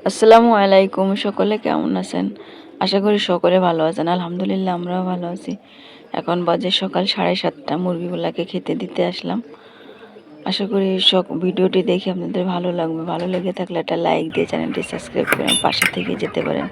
আসসালামু আলাইকুম, সকলে কেমন আছেন? আশা করি সকলে ভালো আছেন। আলহামদুলিল্লাহ আমরাও ভালো আছি। এখন বাজে সকাল 7:30, মুরগিগুলাকে খেতে দিতে আসলাম। আশা করি ভিডিওটি দেখে আপনাদের ভালো লাগবে। ভালো লেগে থাকলে একটা লাইক দিয়ে চ্যানেলটি সাবস্ক্রাইব করেন, পাশে থেকে যেতে পারেন।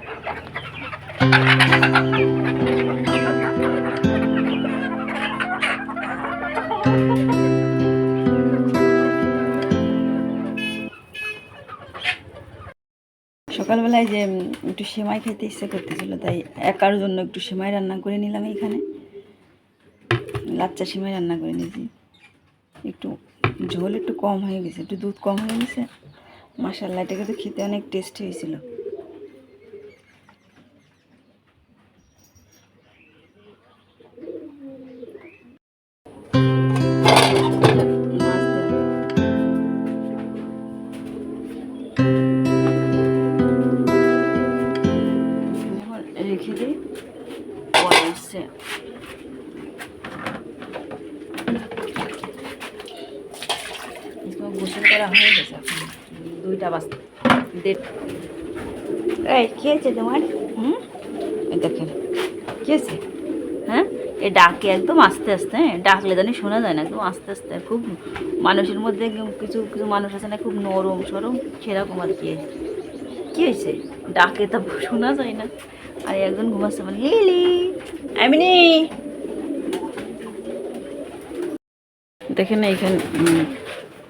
সকালবেলায় যে একটু সেমাই খেতে ইচ্ছে করতেছিল, তাই একার জন্য একটু সেমাই রান্না করে নিলাম। এইখানে লাচ্চা সেমাই রান্না করে নিয়েছি। একটু ঝোল একটু কম হয়ে গেছে, একটু দুধ কম হয়ে গেছে। মাশাআল্লাহ, এটা কিন্তু খেতে অনেক টেস্টি হয়েছিল। রেখে দিই, পরে আসছে গোসল করা হয়ে গেছে। এখন 2টা বাজতে 1:30। এই কী হয়েছে তোমার? এই দেখেন কী হয়েছে? হ্যাঁ, এই ডাকে একদম আস্তে আস্তে, হ্যাঁ ডাকলে জানি শোনা যায় না, একদম আস্তে আস্তে। খুব মানুষের মধ্যে কিছু কিছু মানুষ আছে না, খুব নরম সরম, সেরকম আর কি। কী হয়েছে? ডাকে তা শোনা যায় না। আর একজন ঘুমাচ্ছে, মানে লিলি এমনি। দেখেন না এইখানে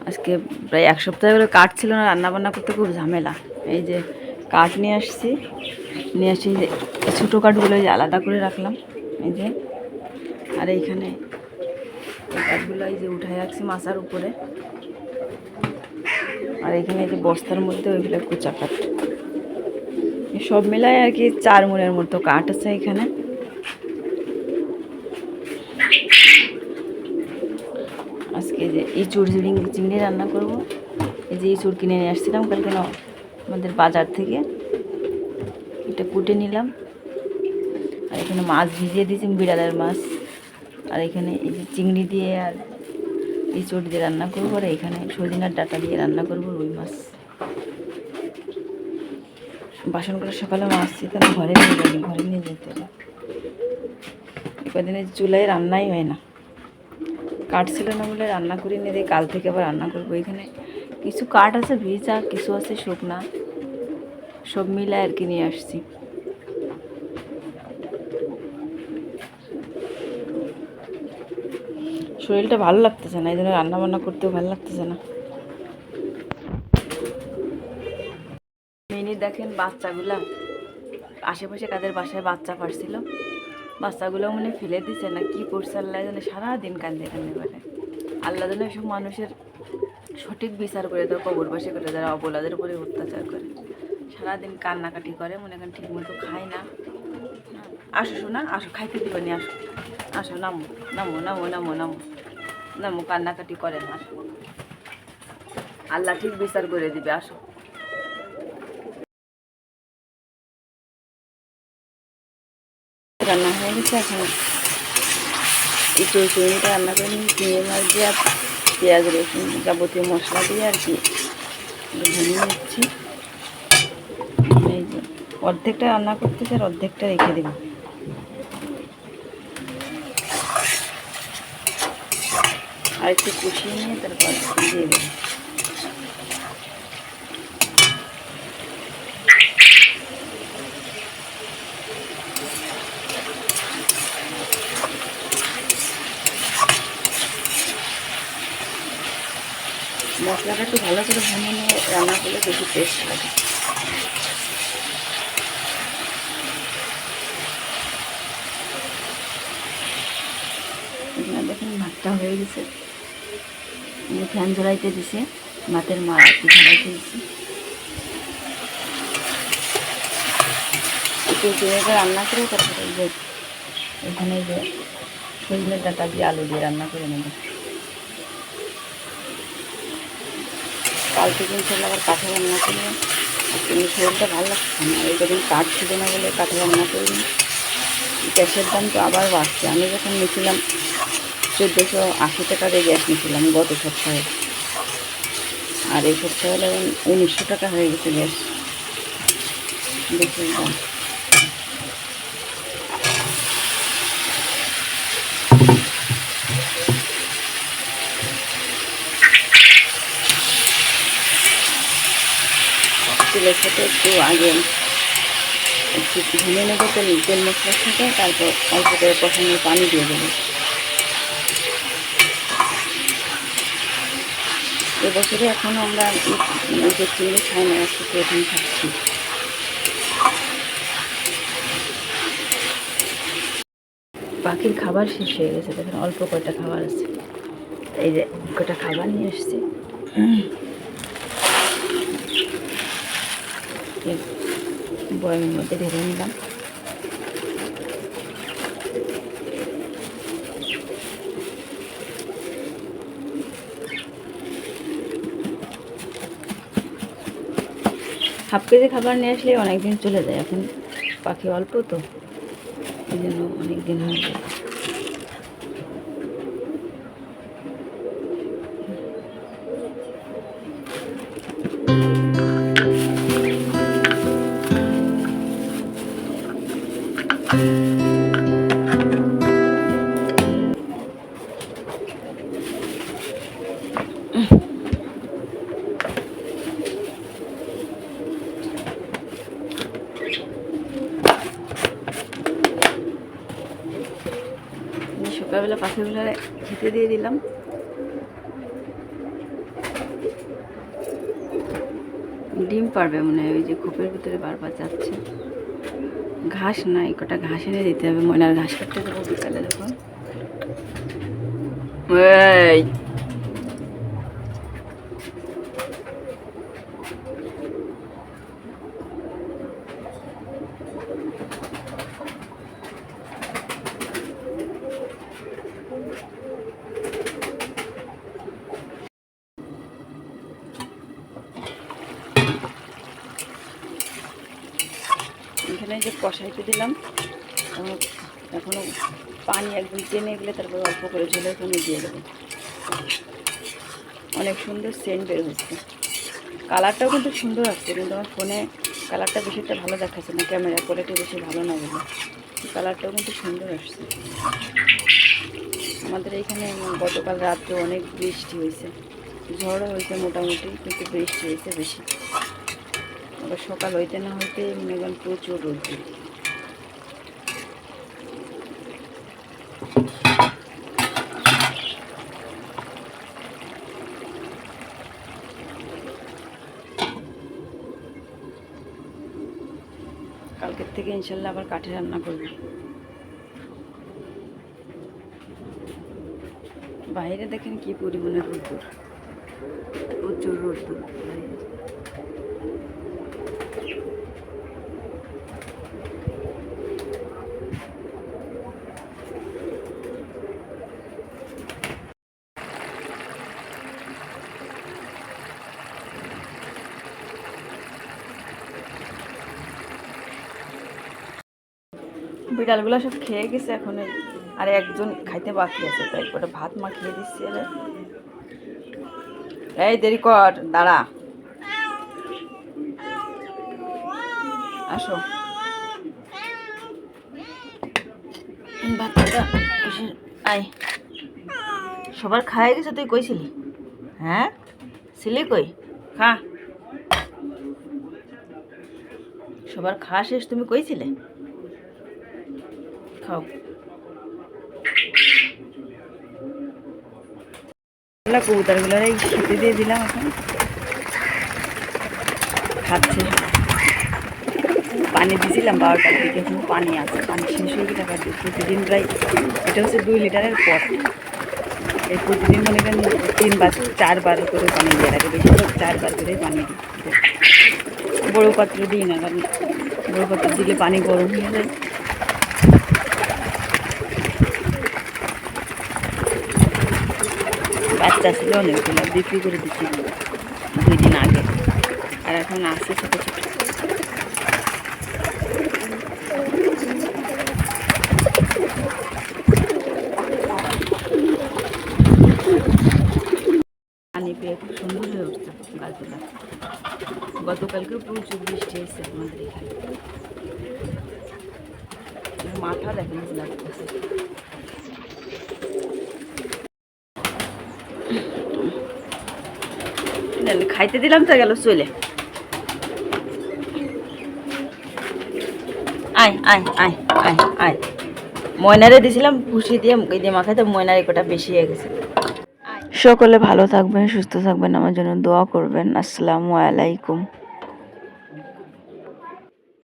আজকে প্রায় 1 সপ্তাহ করে কাঠ ছিল না, রান্নাবান্না করতে খুব ঝামেলা। এই যে কাঠ নিয়ে আসছি, যে ছোটো কাঠগুলো যে আলাদা করে রাখলাম, এই যে। আর এইখানে এই কাঠগুলো এই যে উঠায় রাখছি মাচার উপরে। আর এখানে এই যে বস্তার মধ্যে ওইগুলো কুচা কাঠ, সব মিলায় আর কি 4 মণের মতো কাঠ আছে এখানে। আজকে যে ইঁচুড় চিংড়ি রান্না করব। এই যে ইঁচুড় কিনে নিয়ে আসছিলাম কালকে আমাদের বাজার থেকে, এটা কুটে নিলাম। আর এখানে মাছ ভিজিয়ে দিয়েছি, বিড়ালের মাছ। আর এখানে এই যে চিংড়ি দিয়ে আর ইঁচুড় দিয়ে রান্না করবো। আর এখানে সজিনার ডাঁটা দিয়ে রান্না করবো রুই মাছ। বাসনগুলো সকালে মাছছি, তাহলে ঘরে নিয়ে যেতে হবে। কদিনের চুলায় রান্নাই হয় না, কাঠ ছিল না বলে রান্না করে নিয়ে দিয়ে কাল থেকে আবার রান্না করবো। এখানে কিছু কাঠ আছে ভিজা, কিছু আছে শুকনা, সব মিলায় আর কি নিয়ে আসছি। শরীরটা ভালো লাগতেছে না, এই জন্য রান্নাবান্না করতেও ভালো লাগতেছে না। মিনি দেখেন বাচ্চাগুলা, আশেপাশে কাদের বাসায় বাচ্চা পারছিল, বাচ্চাগুলো মানে ফেলে দিছে না কি করছে, আল্লাহ জানে। সারাদিন কান্দে পারে। আল্লাহ জানে সব মানুষের সঠিক বিচার করে দেয়, কবরবাসী করে, যারা অবলাদের উপরে অত্যাচার করে। সারাদিন কান্নাকাটি করে, মনে করেন ঠিক মতো খায় না। আসো শোনা, আসো খাইতে দিবেনি, আসো আসো, নামো নামো নামো নামো নামো নামো, কান্নাকাটি করে না, আসো, আল্লাহ ঠিক বিচার করে দিবে, আসো। রান্না হয়ে গেছে, এখন এই চুড়িটা রান্না করে নিই, চিংড়ি মাছ দিয়ে আর পেঁয়াজ রসুন যাবতীয় মশলা দিয়ে আর কি ভেঙে নিচ্ছি। এই যে অর্ধেকটা রান্না করতেছি আর অর্ধেকটা রেখে দেব। আর একটু কষিয়ে নিয়ে তারপর দিয়ে দেবো। মশলাটা একটু ভালো করে ভেঙে নিয়ে রান্না করলে বেশি টেস্ট লাগে। এখানে দেখেন ভাতটা হয়ে গেছে, ফ্যান ঝরাইতে দিছে, ভাতের মা আর কি ঝরাইতে দিছে। একটু জোরে রান্না করে তারপরে যে এখানে যে সজনের ডাঁটা দিয়ে আলু দিয়ে রান্না করে নেব। কাল থেকে ইনশাল্লাহ আবার কাঁঠা রান্না করবো। আজকে শরীরটা ভালো লাগছে না, এই কদিন কাঠ ছিল না বলে কাঁঠা রান্না করিনি। গ্যাসের দাম তো আবার বাড়ছে। আমি যখন নিয়েছিলাম 1480 টাকা দিয়ে গ্যাস নিয়েছিলাম গত সপ্তাহে, আর এই সপ্তাহে হলে 1900 টাকা হয়ে গেছে গ্যাস। দেশের দাম। তেলের সাথে একটু আগে একটু ভেঙে নেবো তেল মশলার সাথে, তারপর অল্প করে কষানোর পানি দিয়ে দেবো। এবছরে এখনও আমরা যে চিংড়ি খাই না, একটু প্রথম খাচ্ছি। পাখির খাবার শেষ হয়ে গেছে, দেখেন অল্প কয়টা খাবার আছে। এই যে কয়টা খাবার নিয়ে এসছি, বয়ামের মধ্যে ঢেলে নিলাম। হাফ কেজি খাবার নিয়ে আসলে অনেকদিন চলে যায়, এখন পাখি অল্প তো এই জন্য অনেকদিন হয়ে যায়। সকালবেলা পাখিগুলো খেতে দিয়ে দিলাম। ডিম পারবে মনে হয়, ওই যে খোপের ভিতরে বারবার যাচ্ছে। ঘাস নাই, কটা ঘাস এনে দিতে হবে, ময়নার ঘাস কাটতে দেবো বিকালে যখন। এই এখানে যে কষাইতে দিলাম, এখনো পানি একদম টেনে গেলে তারপর অল্প করে ঝোলের পানি দিয়ে দেবো। অনেক সুন্দর সেন্ট বের হচ্ছে, কালারটাও কিন্তু সুন্দর আসছে, কিন্তু আমার ফোনে কালারটা বেশি একটা ভালো দেখাচ্ছে না, ক্যামেরা কোয়ালিটি বেশি ভালো না বলে। কালারটাও কিন্তু সুন্দর আসছে। আমাদের এইখানে গতকাল রাত্রে অনেক বৃষ্টি হয়েছে, ঝড়ও হয়েছে মোটামুটি, কিন্তু বৃষ্টি হয়েছে বেশি। আবার সকাল হইতে না হইতে মনে করেন প্রচুর রোদ। কালকের থেকে ইনশাল্লাহ আবার কাঠে রান্না করব। বাইরে দেখেন কি পরিমাণে রোদ্দুর, প্রচুর রোদ্দুর। বিড়ালগুলো সব খেয়ে গেছে, এখন আর একজন খাইতে বাকি আছে, তাই একবারে ভাত মা খেয়ে দিচ্ছি। এই দেরি কর, দাঁড়া, আসো ভাতটা আয়। সবার খাই গেছে, তুই কইছিলি? হ্যাঁ ছিলি কই? খা, সবার খাওয়া শেষ, তুমি কইছিলে? খাও। কবুতরগুলো খেতে দিয়ে দিলাম, এখন খাচ্ছে। পানি দিয়েছিলাম 12টার দিকে, এখন পানি আছে, পানি শেষ হয়ে গেলে আবার প্রতিদিন প্রায়, এটা হচ্ছে 2 লিটারের পট। এই প্রতিদিন মনে করেন 3 বার 4 বার করে পানি দিয়ে রাখে, বেশিরভাগ 4 বার করে পানি দিই। বড়ো পাত্র দিই না, কারণ বড়ো পাত্র দিলে পানি গরম হয়ে যায়। বাচ্চা ছিল অনেকগুলো, বিক্রি করে দিচ্ছি 2 দিন আগে, আর এখন আসছে ছোটো ছোটো। পানি পানি পেয়ে খুব সুন্দর হয়ে উঠছে গাছগুলো। গতকালকে প্রচুর বৃষ্টি হয়েছে আমাদের এখানে। মাথা দেখেন লাগতেছে। খাইতে দিলাম তো গেল চলে। আয় আয় আয় আয় আয়, ময়নারে দিয়েছিলাম খুশি দিয়ে মুখে দিয়ে মাখাতে, ময়নার একটা বেশি হয়ে গেছে। সকলে ভালো থাকবেন, সুস্থ থাকবেন, আমার জন্য দোয়া করবেন। আসসালামু আলাইকুম।